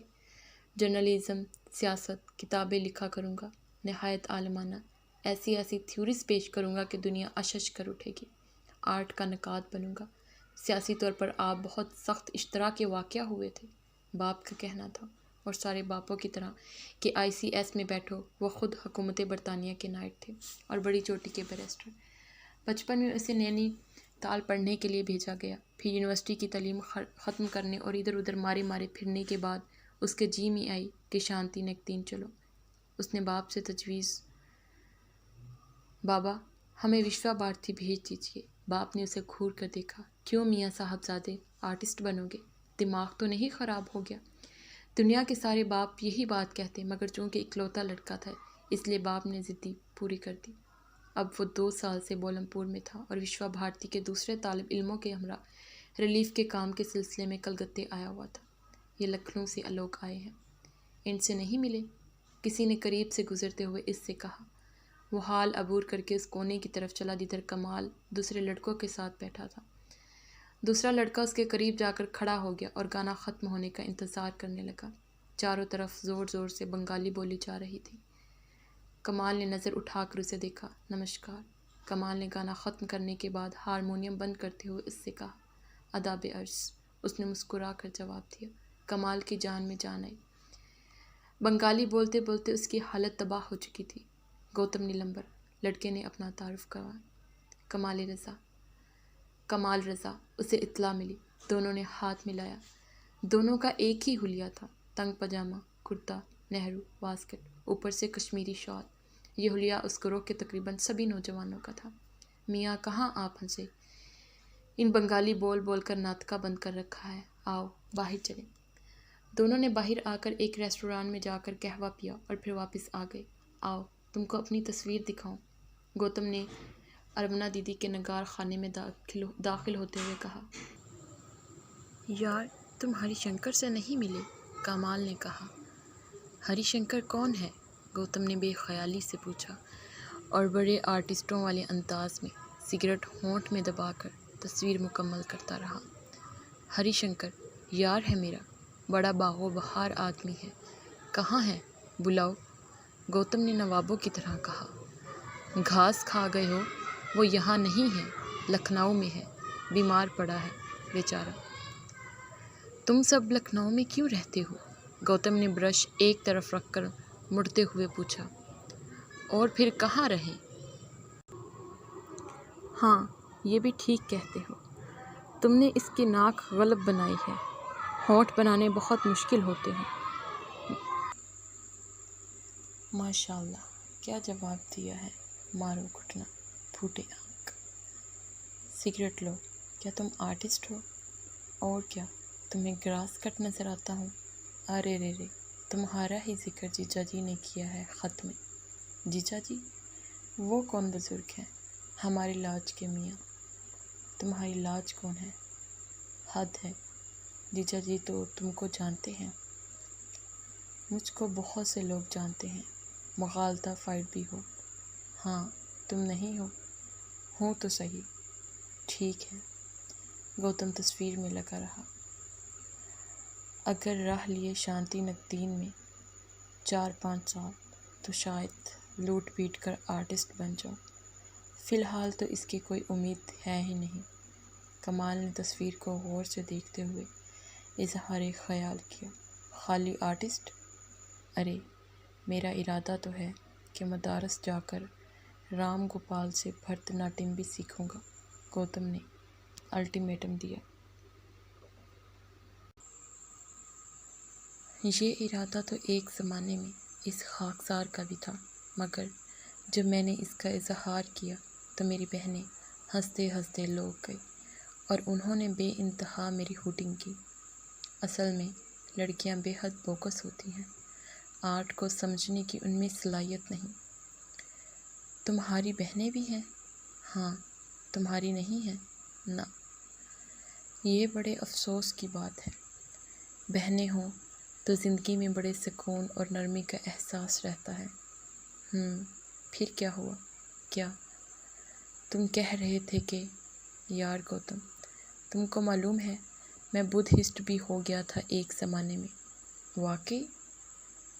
جرنلزم، سیاست، کتابیں لکھا کروں گا، نہایت عالمانہ، ایسی تھیوریز پیش کروں گا کہ دنیا اشش کر اٹھے گی، آرٹ کا نقاد بنوں گا۔ سیاسی طور پر آپ بہت سخت اشتراک واقع ہوئے تھے، باپ کا کہنا تھا، اور سارے باپوں کی طرح کہ آئی سی ایس میں بیٹھو۔ وہ خود حکومت برطانیہ کے نائٹ تھے اور بڑی چوٹی کے بیرسٹر۔ بچپن میں اسے نینی تال پڑھنے کے لیے بھیجا گیا، پھر یونیورسٹی کی تعلیم ختم کرنے اور ادھر ادھر مارے پھرنے کے بعد اس کے جی میں آئی کہ شانتی نکتین چلو۔ اس نے باپ سے تجویز، بابا ہمیں وشوا بھارتی بھیج دیجیے۔ باپ نے اسے گھور کر دیکھا۔ کیوں میاں صاحب زادے، آرٹسٹ بنو گے؟ دماغ تو نہیں خراب ہو گیا؟ دنیا کے سارے باپ یہی بات کہتے، مگر چونکہ اکلوتا لڑکا تھا اس لیے باپ نے ضدی پوری کر دی۔ اب وہ 2 سال سے بولم پور میں تھا اور وشوا بھارتی کے دوسرے طالب علموں کے ہمراہ ریلیف کے کام کے سلسلے میں کلکتے آیا ہوا تھا۔ یہ لکھنؤ سے لوگ آئے ہیں، ان سے نہیں ملے؟ کسی نے قریب سے گزرتے ہوئے اس سے کہا۔ وہ حال عبور کر کے اس کونے کی طرف چلا جدھر کمال دوسرے لڑکوں کے ساتھ بیٹھا تھا۔ دوسرا لڑکا اس کے قریب جا کر کھڑا ہو گیا اور گانا ختم ہونے کا انتظار کرنے لگا۔ چاروں طرف زور زور سے بنگالی بولی جا رہی تھی۔ کمال نے نظر اٹھا کر اسے دیکھا۔ نمشکار۔ کمال نے گانا ختم کرنے کے بعد ہارمونیم بند کرتے ہوئے اس سے کہا۔ آداب عرض۔ اس نے مسکرا کر جواب دیا۔ کمال کی جان میں جان آئی۔ بنگالی بولتے بولتے اس کی حالت تباہ ہو چکی تھی۔ گوتم نیلمبر، لڑکے نے اپنا تعارف کروایا۔ کمال رضا، اسے اطلاع ملی۔ دونوں نے ہاتھ ملایا۔ دونوں کا ایک ہی حلیہ تھا، تنگ پاجامہ، کرتا، نہرو، واسکٹ، اوپر سے کشمیری شال۔ یہ حلیہ اس گروہ کے تقریباً سبھی نوجوانوں کا تھا۔ میاں کہاں آپ پھنسے؟ ان بنگالی بول بول کر ناطقہ بند کر رکھا ہے۔ آؤ باہر چلیں۔ دونوں نے باہر آ کر ایک ریستوران میں جا کر قہوہ پیا اور پھر واپس آ گئے۔ آؤ تم کو اپنی تصویر دکھاؤں، گوتم نے ارمنا دیدی کے نگار خانے میں داخل ہوتے ہوئے کہا۔ یار تم ہری شنکر سے نہیں ملے؟ کمال نے کہا۔ ہری شنکر کون ہے؟ گوتم نے بے خیالی سے پوچھا اور بڑے آرٹسٹوں والے انداز میں سگریٹ ہونٹ میں دبا کر تصویر مکمل کرتا رہا۔ ہری شنکر یار ہے میرا، بڑا باغ و بہار آدمی ہے۔ کہاں ہے؟ بلاؤ، گوتم نے نوابوں کی طرح کہا۔ گھاس کھا گئے ہو، وہ یہاں نہیں ہے، لکھنؤ میں ہے، بیمار پڑا ہے بیچارہ۔ تم سب لکھنؤ میں کیوں رہتے ہو؟ گوتم نے برش ایک طرف رکھ کر مڑتے ہوئے پوچھا۔ اور پھر کہاں رہیں؟ ہاں یہ بھی ٹھیک کہتے ہو۔ تم نے اس کی ناک غلط بنائی ہے، ہونٹ بنانے بہت مشکل ہوتے ہیں۔ ماشاءاللہ، کیا جواب دیا ہے، مارو گھٹنا، پھوٹے آنکھ۔ سگریٹ لو۔ کیا تم آرٹسٹ ہو؟ اور کیا، تمہیں گراس کٹ نظر آتا ہوں؟ ارے رے رے، تمہارا ہی ذکر جیجا جی نے کیا ہے خط میں۔ جیجا جی؟ وہ کون بزرگ ہیں؟ ہماری لاج کے میاں۔ تمہاری لاج کون ہے؟ حد ہے، جیجا جی تو تم کو جانتے ہیں۔ مجھ کو بہت سے لوگ جانتے ہیں، مغالطہ فائٹ بھی ہو۔ ہاں تم نہیں ہو؟ ہوں تو صحیح۔ ٹھیک ہے۔ گوتم تصویر میں لگا رہا۔ اگر رہ لیے شانتی نکتین میں 4-5 سال تو شاید لوٹ پیٹ کر آرٹسٹ بن جاؤ۔ فی الحال تو اس کی کوئی امید ہے ہی نہیں۔ کمال نے تصویر کو غور سے دیکھتے ہوئے اظہار خیال کیا۔ خالی آرٹسٹ؟ ارے میرا ارادہ تو ہے کہ مدارس جا کر رام گوپال سے بھرت ناٹیم بھی سیکھوں گا، گوتم نے الٹیمیٹم دیا۔ یہ ارادہ تو ایک زمانے میں اس خاکسار کا بھی تھا، مگر جب میں نے اس کا اظہار کیا تو میری بہنیں ہنستے ہنستے لوگ گئی اور انہوں نے بے انتہا میری ہوٹنگ کی۔ اصل میں لڑکیاں بے حد بوکس ہوتی ہیں، آرٹ کو سمجھنے کی ان میں صلاحیت نہیں۔ تمہاری بہنیں بھی ہیں؟ ہاں۔ تمہاری نہیں ہیں؟ نہ۔ یہ بڑے افسوس کی بات ہے۔ بہنیں ہوں تو زندگی میں بڑے سکون اور نرمی کا احساس رہتا ہے۔ پھر کیا ہوا؟ کیا؟ تم کہہ رہے تھے کہ یار گوتم، تم کو معلوم ہے میں بدھسٹ بھی ہو گیا تھا ایک زمانے میں۔ واقعی؟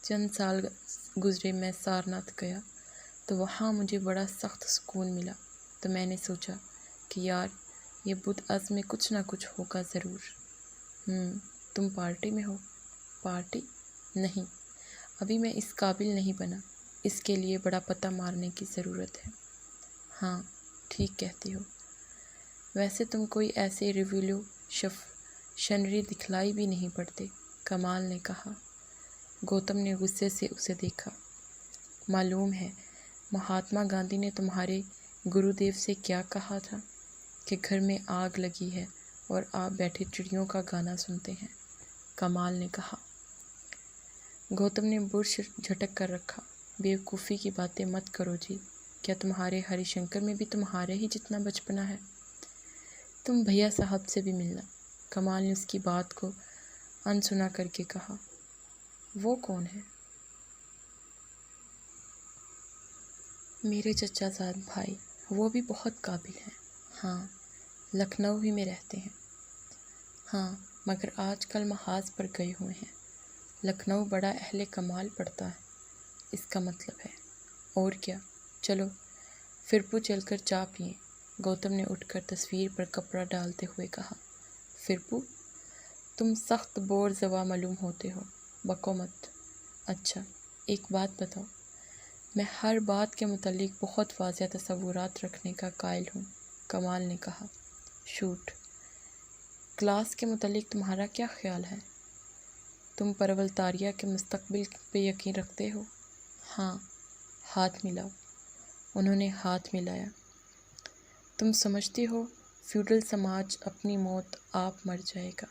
چند سال گزرے میں سارناتھ گیا تو وہاں مجھے بڑا سخت سکون ملا، تو میں نے سوچا کہ یار یہ بدھ ازم میں کچھ نہ کچھ ہوگا ضرور۔ تم پارٹی میں ہو؟ پارٹی؟ نہیں، ابھی میں اس قابل نہیں بنا، اس کے لیے بڑا پتہ مارنے کی ضرورت ہے۔ ہاں ٹھیک کہتی ہو۔ ویسے تم کوئی ایسے ریولیوشنری دکھلائی بھی نہیں پڑتے، کمال نے کہا۔ گوتم نے غصے سے اسے دیکھا۔ معلوم ہے مہاتما گاندھی نے تمہارے گرودیو سے کیا کہا تھا کہ گھر میں آگ لگی ہے اور آپ بیٹھے چڑیوں کا گانا سنتے ہیں، کمال نے کہا۔ گوتم نے برش جھٹک کر رکھا۔ بیوقوفی کی باتیں مت کرو جی، کیا تمہارے ہری شنکر میں بھی تمہارے ہی جتنا بچپنا ہے؟ تم بھیا صاحب سے بھی ملنا، کمال نے اس کی بات کو انسنا کر کے کہا۔ وہ کون ہے؟ میرے چچا زاد بھائی، وہ بھی بہت قابل ہیں۔ ہاں، لکھنؤ ہی میں رہتے ہیں۔ ہاں، مگر آج کل محاذ پر گئے ہوئے ہیں۔ لکھنؤ بڑا اہل کمال پڑتا ہے، اس کا مطلب ہے۔ اور کیا، چلو فرپو چل کر چائے پئیں۔ گوتم نے اٹھ کر تصویر پر کپڑا ڈالتے ہوئے کہا۔ فرپو؟ تم سخت بور زوا معلوم ہوتے ہو، بکو مت۔ اچھا ایک بات بتاؤ، میں ہر بات کے متعلق بہت واضح تصورات رکھنے کا قائل ہوں، کمال نے کہا۔ شوٹ۔ کلاس کے متعلق تمہارا کیا خیال ہے؟ تم پرولتاریہ کے مستقبل پہ یقین رکھتے ہو؟ ہاں۔ ہاتھ ملاؤ۔ انہوں نے ہاتھ ملایا۔ تم سمجھتی ہو فیوڈل سماج اپنی موت آپ مر جائے گا؟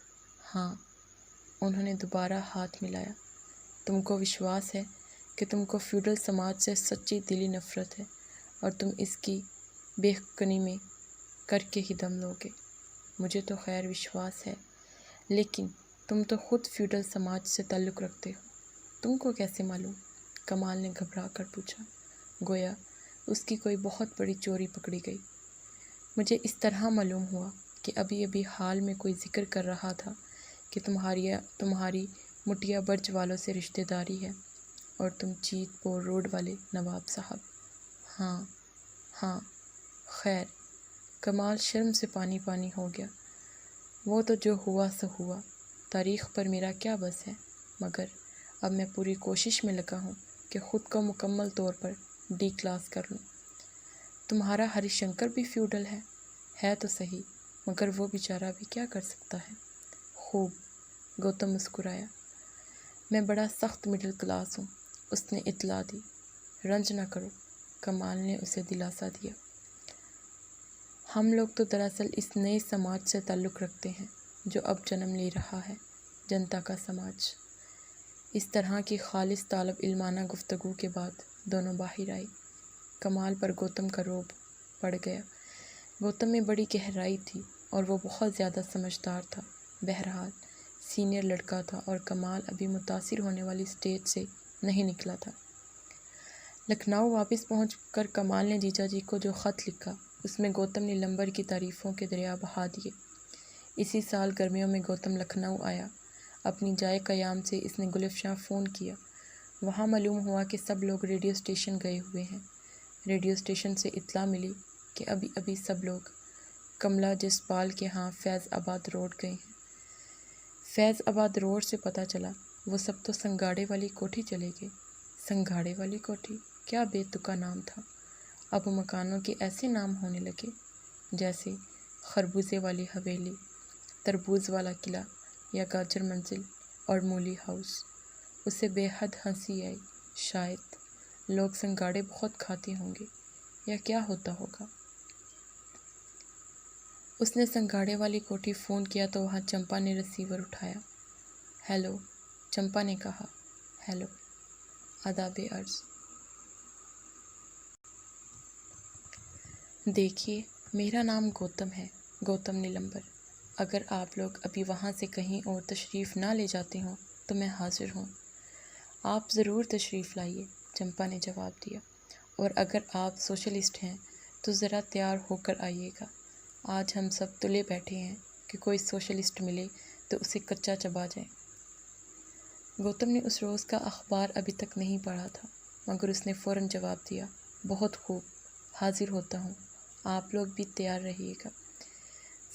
ہاں۔ انہوں نے دوبارہ ہاتھ ملایا۔ تم کو وشواس ہے کہ تم کو فیوڈل سماج سے سچی دلی نفرت ہے اور تم اس کی بے کنی میں کر کے ہی دم لو گے؟ مجھے تو خیر وشواس ہے، لیکن تم تو خود فیوڈل سماج سے تعلق رکھتے ہو، تم کو کیسے معلوم؟ کمال نے گھبرا کر پوچھا، گویا اس کی کوئی بہت بڑی چوری پکڑی گئی۔ مجھے اس طرح معلوم ہوا کہ ابھی ابھی حال میں کوئی ذکر کر رہا تھا کہ تمہاری مٹیا برج والوں سے رشتہ داری ہے، اور تم چیت پور روڈ والے نواب صاحب۔ ہاں۔ خیر، کمال شرم سے پانی پانی ہو گیا۔ وہ تو جو ہوا سو ہوا، تاریخ پر میرا کیا بس ہے، مگر اب میں پوری کوشش میں لگا ہوں کہ خود کو مکمل طور پر ڈی کلاس کر لوں۔ تمہارا ہری شنکر بھی فیوڈل ہے تو صحیح، مگر وہ بیچارہ بھی کیا کر سکتا ہے؟ خوب، گوتم مسکرایا۔ میں بڑا سخت مڈل کلاس ہوں، اس نے اطلاع دی۔ رنج نہ کرو، کمال نے اسے دلاسا دیا۔ ہم لوگ تو دراصل اس نئے سماج سے تعلق رکھتے ہیں جو اب جنم لے رہا ہے، جنتا کا سماج۔ اس طرح کی خالص طالب علمانہ گفتگو کے بعد دونوں باہر آئے۔ کمال پر گوتم کا رعب پڑ گیا۔ گوتم میں بڑی گہرائی تھی اور وہ بہت زیادہ سمجھدار تھا۔ بہرحال سینئر لڑکا تھا اور کمال ابھی متاثر ہونے والی سٹیج سے نہیں نکلا تھا۔ لکھنؤ واپس پہنچ کر کمال نے جیجا جی کو جو خط لکھا، اس میں گوتم نے لمبر کی تعریفوں کے دریا بہا دیے۔ اسی سال گرمیوں میں گوتم لکھنؤ آیا۔ اپنی جائے قیام سے اس نے گلفشاں فون کیا۔ وہاں معلوم ہوا کہ سب لوگ ریڈیو اسٹیشن گئے ہوئے ہیں۔ ریڈیو اسٹیشن سے اطلاع ملی کہ ابھی ابھی سب لوگ کملا جسپال کے ہاں فیض آباد روڈ گئے ہیں۔ فیض آباد روڈ سے پتہ چلا وہ سب تو سنگاڑے والی کوٹھی چلے گئے۔ سنگاڑے والی کوٹھی، کیا بے تکا نام تھا! اب مکانوں کے ایسے نام ہونے لگے جیسے خربوزے والی حویلی، تربوز والا قلعہ یا گاجر منزل اور مولی ہاؤس۔ اسے بے حد ہنسی آئی۔ شاید لوگ سنگاڑے بہت کھاتے ہوں گے یا کیا ہوتا ہوگا۔ اس نے سنگاڑے والی کوٹھی فون کیا تو وہاں چمپا نے ریسیور اٹھایا۔ ہیلو، چمپا نے کہا۔ ہیلو، آداب عرض۔ دیکھیے، میرا نام گوتم ہے، گوتم نیلمبر۔ اگر آپ لوگ ابھی وہاں سے کہیں اور تشریف نہ لے جاتے ہوں تو میں حاضر ہوں۔ آپ ضرور تشریف لائیے، چمپا نے جواب دیا۔ اور اگر آپ سوشلسٹ ہیں تو ذرا تیار ہو کر آئیے گا۔ آج ہم سب تلے بیٹھے ہیں کہ کوئی سوشلسٹ ملے تو اسے کچا چبا جائے۔ گوتم نے اس روز کا اخبار ابھی تک نہیں پڑھا تھا، مگر اس نے فوراً جواب دیا، بہت خوب، حاضر ہوتا ہوں، آپ لوگ بھی تیار رہیے گا۔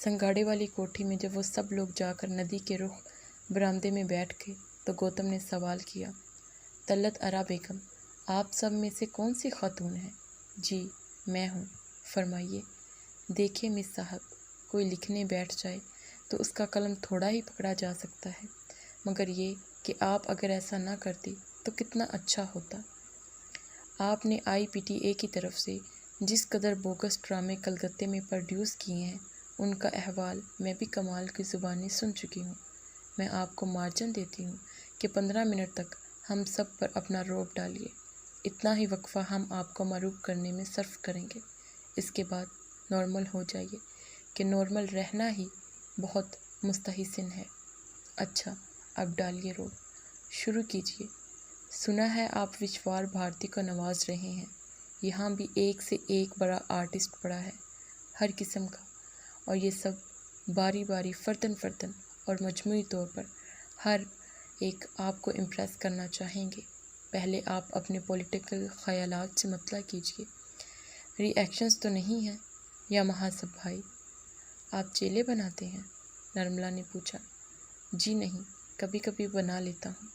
سنگاڑے والی کوٹھی میں جب وہ سب لوگ جا کر ندی کے رخ برآمدے میں بیٹھ گئے تو گوتم نے سوال کیا، طلعت آرا بیگم، آپ سب میں سے کون سی خاتون ہیں؟ جی، میں ہوں، فرمائیے۔ دیکھیں مس صاحب، کوئی لکھنے بیٹھ جائے تو اس کا قلم تھوڑا ہی پکڑا جا سکتا ہے، مگر یہ کہ آپ اگر ایسا نہ کرتی تو کتنا اچھا ہوتا۔ آپ نے IPTA کی طرف سے جس قدر بوگس ڈرامے کلکتے میں پروڈیوس کیے ہیں، ان کا احوال میں بھی کمال کی زبانی سن چکی ہوں۔ میں آپ کو مارجن دیتی ہوں کہ 15 منٹ تک ہم سب پر اپنا رعب ڈالیے۔ اتنا ہی وقفہ ہم آپ کو مرعوب کرنے میں صرف کریں گے۔ اس کے بعد نارمل ہو جائیے کہ نارمل رہنا ہی بہت مستحسن ہے۔ اچھا، اب ڈالیے رعب، شروع کیجیے۔ سنا ہے آپ وشوار بھارتی کو نواز رہے ہیں۔ یہاں بھی ایک سے ایک بڑا آرٹسٹ پڑا ہے، ہر قسم کا، اور یہ سب باری باری فرداً فرداً اور مجموعی طور پر ہر ایک آپ کو امپریس کرنا چاہیں گے۔ پہلے آپ اپنے پولیٹیکل خیالات سے مطلع کیجیے۔ ری ایکشنز تو نہیں ہیں یا محاسب بھائی؟ آپ چیلے بناتے ہیں؟ نرملا نے پوچھا۔ جی نہیں، کبھی کبھی بنا لیتا ہوں۔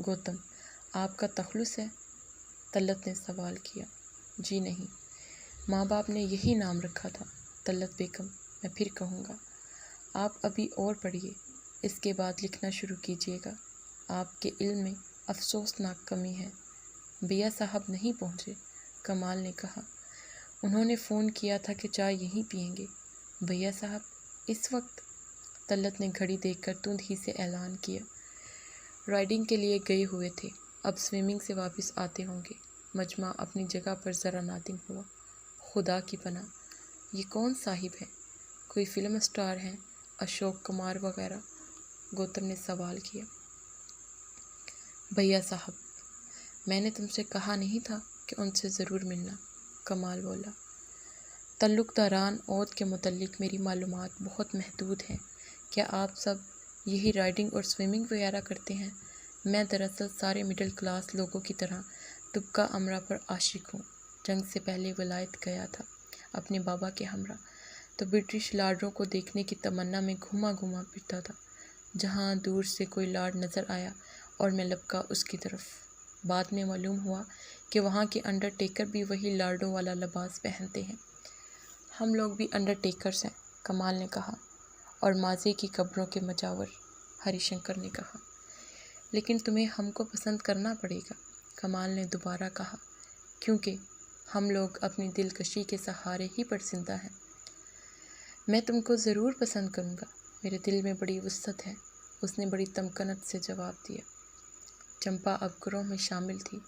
گوتم، آپ کا تخلص ہے؟ طلعت نے سوال کیا۔ جی نہیں، ماں باپ نے یہی نام رکھا تھا۔ طلعت بیگم، میں پھر کہوں گا، آپ ابھی اور پڑھیے، اس کے بعد لکھنا شروع کیجیے گا۔ آپ کے علم میں افسوسناک کمی ہے۔ بھیا صاحب نہیں پہنچے، کمال نے کہا۔ انہوں نے فون کیا تھا کہ چائے یہیں پئیں گے۔ بھیا صاحب اس وقت؟ طلعت نے گھڑی دیکھ کر تند ہی سے اعلان کیا۔ رائڈنگ کے لیے گئے ہوئے تھے، اب سوئمنگ سے واپس آتے ہوں گے۔ مجمع اپنی جگہ پر ذرا نادم ہوا۔ خدا کی پناہ، یہ کون صاحب ہے؟ کوئی فلم اسٹار ہیں، اشوک کمار وغیرہ؟ گوتم نے سوال کیا۔ بھیا صاحب، میں نے تم سے کہا نہیں تھا کہ ان سے ضرور ملنا؟ کمال بولا۔ تعلق داران عہد کے متعلق میری معلومات بہت محدود ہیں۔ کیا آپ سب یہی رائڈنگ اور سوئمنگ وغیرہ کرتے ہیں؟ میں دراصل سارے مڈل کلاس لوگوں کی طرح طبقہ امرا پر عاشق ہوں۔ جنگ سے پہلے ولایت گیا تھا اپنے بابا کے ہمراہ، تو برٹش لارڈوں کو دیکھنے کی تمنا میں گھوما گھوما پھرتا تھا۔ جہاں دور سے کوئی لارڈ نظر آیا اور میں لپکا اس کی طرف۔ بعد میں معلوم ہوا کہ وہاں کے انڈرٹیکر بھی وہی لارڈوں والا لباس پہنتے ہیں۔ ہم لوگ بھی انڈرٹیکرز ہیں، کمال نے کہا۔ اور ماضی کی قبروں کے مجاور، ہری شنکر نے کہا۔ لیکن تمہیں ہم کو پسند کرنا پڑے گا، کمال نے دوبارہ کہا، کیونکہ ہم لوگ اپنی دلکشی کے سہارے ہی پر زندہ ہیں۔ میں تم کو ضرور پسند کروں گا، میرے دل میں بڑی وسعت ہے، اس نے بڑی تمکنت سے جواب دیا۔ چمپا اب گروہ میں شامل تھی۔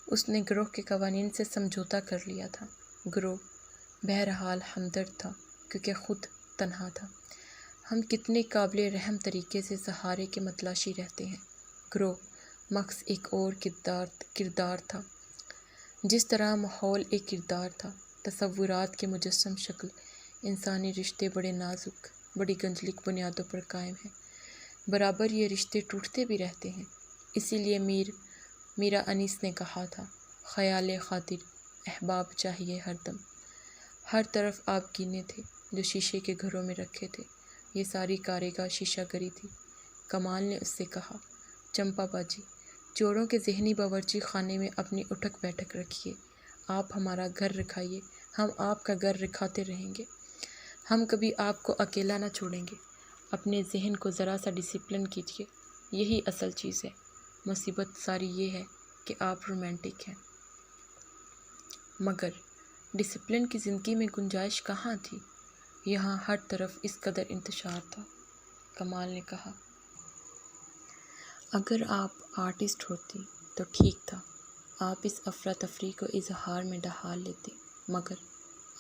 اس نے گروہ کے قوانین سے سمجھوتا کر لیا تھا۔ گروہ بہرحال ہمدرد تھا کیونکہ خود تنہا تھا۔ ہم کتنے قابل رحم طریقے سے سہارے کے متلاشی رہتے ہیں۔ گروہ محض ایک اور کردار تھا، جس طرح ماحول ایک کردار تھا۔ تصورات کے مجسم شکل انسانی رشتے بڑے نازک، بڑی گنجلک بنیادوں پر قائم ہیں۔ برابر یہ رشتے ٹوٹتے بھی رہتے ہیں۔ اسی لیے میرا انیس نے کہا تھا، خیال خاطر احباب چاہیے ہر دم۔ ہر طرف آپ گینے تھے جو شیشے کے گھروں میں رکھے تھے۔ یہ ساری کارگاہ شیشہ گری تھی۔ کمال نے اس سے کہا، چمپا باجی، چوروں کے ذہنی باورچی خانے میں اپنی اٹھک بیٹھک رکھیے۔ آپ ہمارا گھر رکھائیے، ہم آپ کا گھر رکھاتے رہیں گے۔ ہم کبھی آپ کو اکیلا نہ چھوڑیں گے۔ اپنے ذہن کو ذرا سا ڈسپلن کیجیے، یہی اصل چیز ہے۔ مصیبت ساری یہ ہے کہ آپ رومانٹک ہیں۔ مگر ڈسپلن کی زندگی میں گنجائش کہاں تھی؟ یہاں ہر طرف اس قدر انتشار تھا، کمال نے کہا۔ اگر آپ آرٹسٹ ہوتی تو ٹھیک تھا، آپ اس افراتفری کو اظہار میں ڈھال لیتے، مگر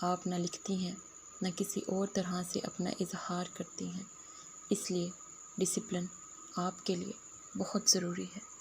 آپ نہ لکھتی ہیں نہ کسی اور طرح سے اپنا اظہار کرتی ہیں، اس لیے ڈسپلن آپ کے لیے بہت ضروری ہے۔